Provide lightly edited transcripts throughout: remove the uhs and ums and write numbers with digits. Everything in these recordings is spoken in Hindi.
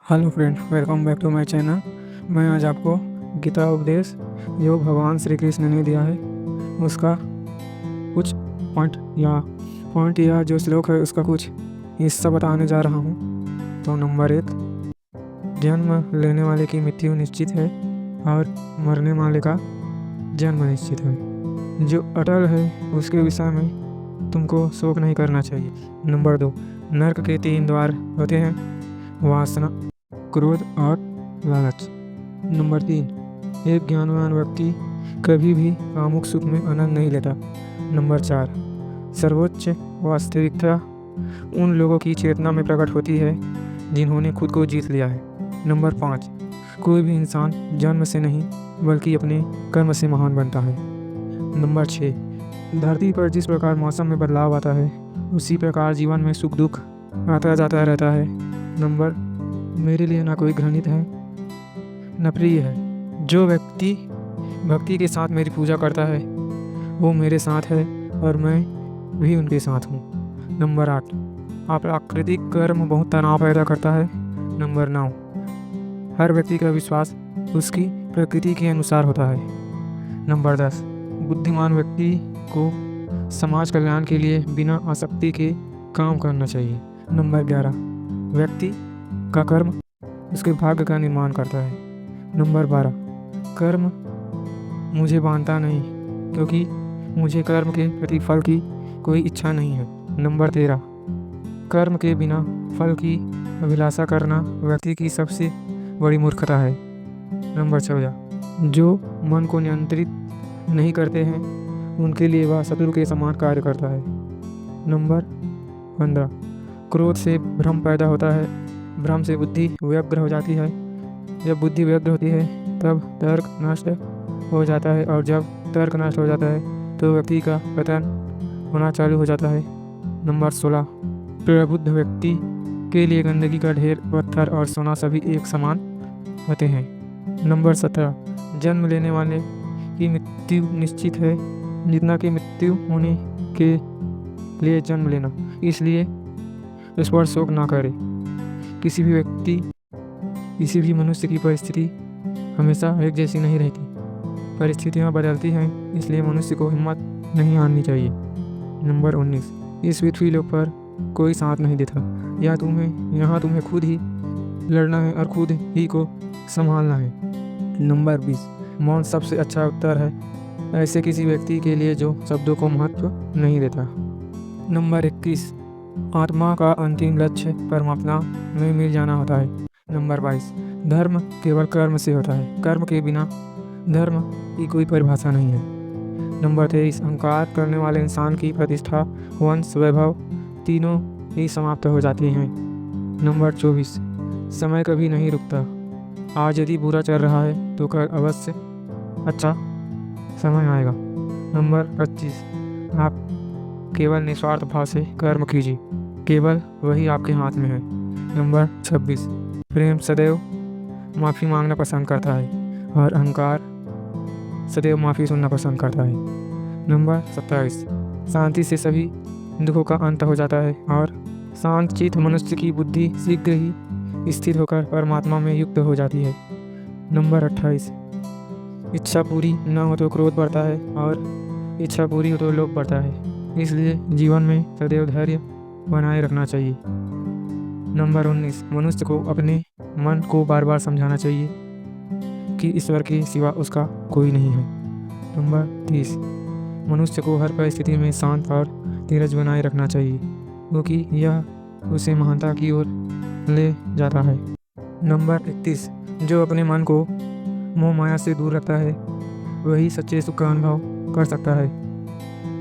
Hello friend, welcome back to my channel. मैं आज आपको गीता उपदेश जो भगवान श्री कृष्ण ने दिया है उसका कुछ पॉइंट या जो श्लोक है उसका कुछ हिस्सा बताने जा रहा हूँ। तो नंबर 1, जन्म लेने वाले की मृत्यु निश्चित है और मरने वाले का जन्म निश्चित है। जो अटल है उसके विषय में तुमको शोक नहीं करना चाहिए। नंबर 2, नर्क के 3 द्वार होते हैं, वासना, क्रोध और लालच। नंबर 3, एक ज्ञानवान व्यक्ति कभी भी कामुक सुख में आनंद नहीं लेता। नंबर 4, सर्वोच्च वास्तविकता उन लोगों की चेतना में प्रकट होती है जिन्होंने खुद को जीत लिया है। नंबर 5, कोई भी इंसान जन्म से नहीं बल्कि अपने कर्म से महान बनता है। नंबर 6, धरती पर जिस प्रकार मौसम में बदलाव आता है उसी प्रकार जीवन में सुख दुख आता जाता रहता है। नंबर मेरे लिए ना कोई घृणित है न प्रिय है। जो व्यक्ति भक्ति के साथ मेरी पूजा करता है वो मेरे साथ है और मैं भी उनके साथ हूँ। नंबर 8, अप्राकृतिक कर्म बहुत तनाव पैदा करता है। नंबर 9, हर व्यक्ति का विश्वास उसकी प्रकृति के अनुसार होता है। नंबर 10, बुद्धिमान व्यक्ति को समाज कल्याण के लिए बिना आसक्ति के काम करना चाहिए। नंबर 11, व्यक्ति का कर्म उसके भाग्य का निर्माण करता है। नंबर 12, कर्म मुझे बांधता नहीं क्योंकि मुझे कर्म के प्रतिफल की कोई इच्छा नहीं है। नंबर 13, कर्म के बिना फल की अभिलाषा करना व्यक्ति की सबसे बड़ी मूर्खता है। नंबर 14, जो मन को नियंत्रित नहीं करते हैं उनके लिए वह शत्रु के समान कार्य करता है। नंबर 15, क्रोध से भ्रम पैदा होता है, भ्रम से बुद्धि व्यग्र हो जाती है, जब बुद्धि व्यग्र होती है तब तर्क नष्ट हो जाता है और जब तर्क नष्ट हो जाता है तो व्यक्ति का पतन होना चालू हो जाता है। नंबर 16, प्रबुद्ध व्यक्ति के लिए गंदगी का ढेर, पत्थर और सोना सभी एक समान होते हैं। नंबर 17, जन्म लेने वाले की मृत्यु निश्चित है, जितना कि मृत्यु होने के लिए जन्म लेना, इसलिए इस पर शोक ना करे। किसी भी व्यक्ति, किसी भी मनुष्य की परिस्थिति हमेशा एक जैसी नहीं रहती, परिस्थितियाँ बदलती हैं, इसलिए मनुष्य को हिम्मत नहीं हारनी चाहिए। नंबर 19, इस पृथ्वी लोक पर कोई साथ नहीं देता, यहाँ तुम्हें खुद ही लड़ना है और खुद ही को संभालना है। नंबर 20, मौन सबसे अच्छा उत्तर है ऐसे किसी व्यक्ति के लिए जो शब्दों को महत्व नहीं देता। नंबर 21, आत्मा का अंतिम लक्ष्य परमात्मा में मिल जाना होता है। नंबर 22, धर्म केवल कर्म से होता है, कर्म के बिना धर्म की कोई परिभाषा नहीं है। नंबर 23, अहंकार करने वाले इंसान की प्रतिष्ठा, वंश, वैभव तीनों ही समाप्त हो जाती हैं। नंबर 24, समय कभी नहीं रुकता, आज यदि बुरा चल रहा है तो कल अवश्य अच्छा समय आएगा। नंबर 25, आप केवल निस्वार्थ भाव से कर्म कीजिए, केवल वही आपके हाथ में है। नंबर 26, प्रेम सदैव माफ़ी मांगना पसंद करता है और अहंकार सदैव माफ़ी सुनना पसंद करता है। नंबर 27, शांति से सभी दुखों का अंत हो जाता है और शांत चित्त मनुष्य की बुद्धि शीघ्र ही स्थिर होकर परमात्मा में युक्त हो जाती है। नंबर 28, इच्छा पूरी न हो तो क्रोध बढ़ता है और इच्छा पूरी हो तो लोभ बढ़ता है, इसलिए जीवन में सदैव धैर्य बनाए रखना चाहिए। नंबर 19, मनुष्य को अपने मन को बार बार समझाना चाहिए कि ईश्वर के सिवा उसका कोई नहीं है। नंबर 30, मनुष्य को हर परिस्थिति में शांत और धीरज बनाए रखना चाहिए क्योंकि यह उसे महानता की ओर ले जाता है। नंबर 31, जो अपने मन को मोह माया से दूर रखता है वही सच्चे सुख का अनुभव कर सकता है।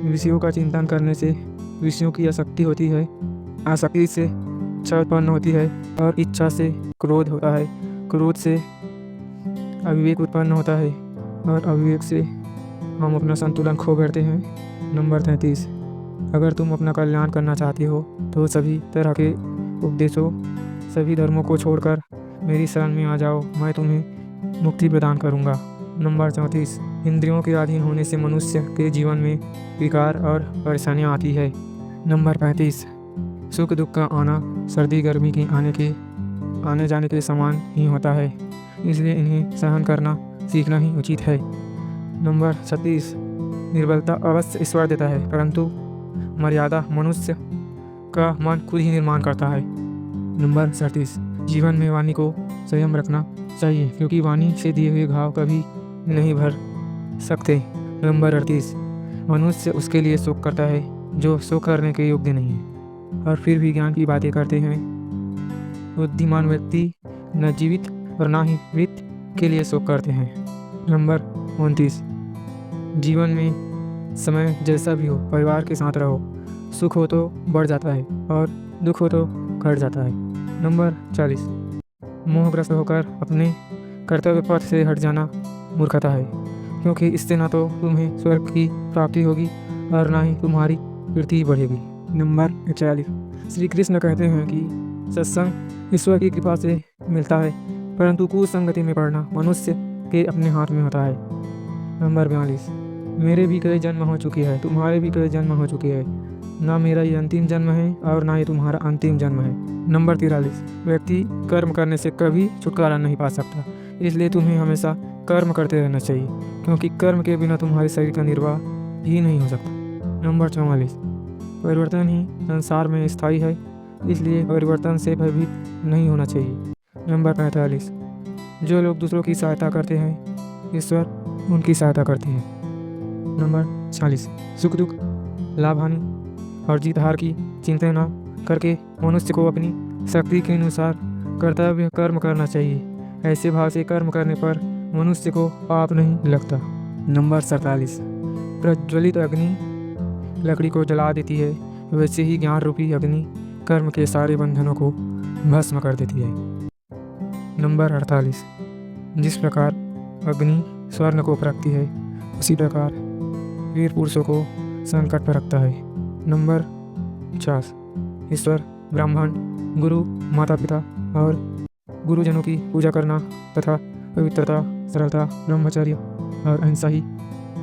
विषयों का चिंतन करने से विषयों की आसक्ति होती है, आसक्ति से इच्छा उत्पन्न होती है और इच्छा से क्रोध होता है, क्रोध से अविवेक उत्पन्न होता है और अविवेक से हम अपना संतुलन खो बैठते हैं। नंबर 33, अगर तुम अपना कल्याण करना चाहते हो तो सभी तरह के उपदेशों, सभी धर्मों को छोड़कर मेरी शरण में आ जाओ, मैं तुम्हें मुक्ति प्रदान करूँगा। नंबर 34, इंद्रियों के अधीन होने से मनुष्य के जीवन में विकार और परेशानियाँ आती है। नंबर 35, सुख दुख का आना, सर्दी गर्मी के आने के आने जाने के समान ही होता है, इसलिए इन्हें सहन करना सीखना ही उचित है। नंबर 36, निर्बलता अवश्य ईश्वर देता है, परंतु मर्यादा मनुष्य का मन खुद ही निर्माण करता है। नंबर 37, जीवन में वाणी को संयम रखना चाहिए, क्योंकि वाणी से दिए हुए घाव कभी नहीं भर सकते। नंबर 38, मनुष्य उसके लिए शोक करता है जो शोक करने के योग्य नहीं है और फिर भी ज्ञान की बातें करते हैं। बुद्धिमान व्यक्ति न जीवित और न ही मृत के लिए शोक करते हैं। नंबर 29, जीवन में समय जैसा भी हो परिवार के साथ रहो। सुख हो तो बढ़ जाता है और दुख हो तो घट जाता है। नंबर 40, मोहग्रस्त होकर अपने कर्तव्य पथ से हट जाना मूर्खता है, क्योंकि इससे ना तो तुम्हें स्वर्ग की प्राप्ति होगी और ना ही तुम्हारी कीर्ति बढ़ेगी। नंबर 41, श्री कृष्ण कहते हैं कि सत्संग ईश्वर की कृपा से मिलता है, परंतु कुसंगति में पड़ना मनुष्य के अपने हाथ में होता है। नंबर 42, मेरे भी कई जन्म हो चुके हैं, तुम्हारे भी कई जन्म हो चुके हैं, ना मेरा ये अंतिम जन्म है और ना ये तुम्हारा अंतिम जन्म है। नंबर 43, व्यक्ति कर्म करने से कभी छुटकारा नहीं पा सकता, इसलिए तुम्हें हमेशा कर्म करते रहना चाहिए, क्योंकि कर्म के बिना तुम्हारे शरीर का निर्वाह ही नहीं हो सकता। नंबर 44, परिवर्तन ही संसार में स्थायी है, इसलिए परिवर्तन से भयभीत नहीं होना चाहिए। नंबर 45, जो लोग दूसरों की सहायता करते हैं ईश्वर उनकी सहायता करते हैं। नंबर 46, सुख दुख लाभ हानि और जीत हार की चिंता न करके मनुष्य को अपनी शक्ति के अनुसार कर्तव्य कर्म करना चाहिए। ऐसे भाव से कर्म करने पर मनुष्य को पाप नहीं लगता। नंबर 47, प्रज्वलित अग्नि लकड़ी को जला देती है, वैसे ही ज्ञान रूपी अग्नि कर्म के सारे बंधनों को भस्म कर देती है। नंबर 48, जिस प्रकार अग्नि स्वर्ण को परखती है, उसी प्रकार वीर पुरुषों को संकट पर रखता है। नंबर 50, ईश्वर ब्राह्मण गुरु माता पिता और गुरुजनों की पूजा करना तथा पवित्रता सरलता ब्रह्मचर्य और अहिंसा ही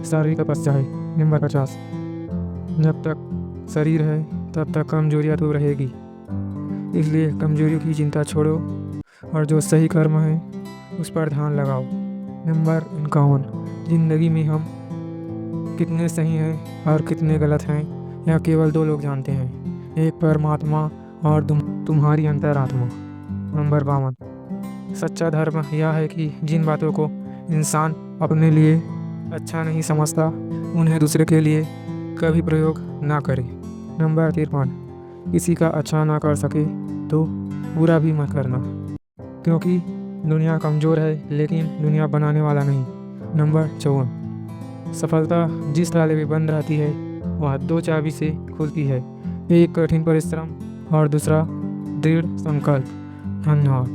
शारीरिक तपस्या है। नंबर 50, जब तक शरीर है तब तक कमजोरियाँ तो रहेगी, इसलिए कमजोरियों की चिंता छोड़ो और जो सही कर्म है उस पर ध्यान लगाओ। नंबर 51, जिंदगी में हम कितने सही हैं और कितने गलत हैं यह केवल दो लोग जानते हैं, एक परमात्मा और तुम्हारी अंतरात्मा। नंबर 52, सच्चा धर्म यह है कि जिन बातों को इंसान अपने लिए अच्छा नहीं समझता उन्हें दूसरे के लिए कभी प्रयोग ना करे। नंबर 53, किसी का अच्छा ना कर सके तो बुरा भी मत करना, क्योंकि दुनिया कमज़ोर है लेकिन दुनिया बनाने वाला नहीं। नंबर 54, सफलता जिस ताले में बंद रहती है वह दो चाबी से खुलती है, एक कठिन परिश्रम और दूसरा दृढ़ संकल्प। धन्यवाद।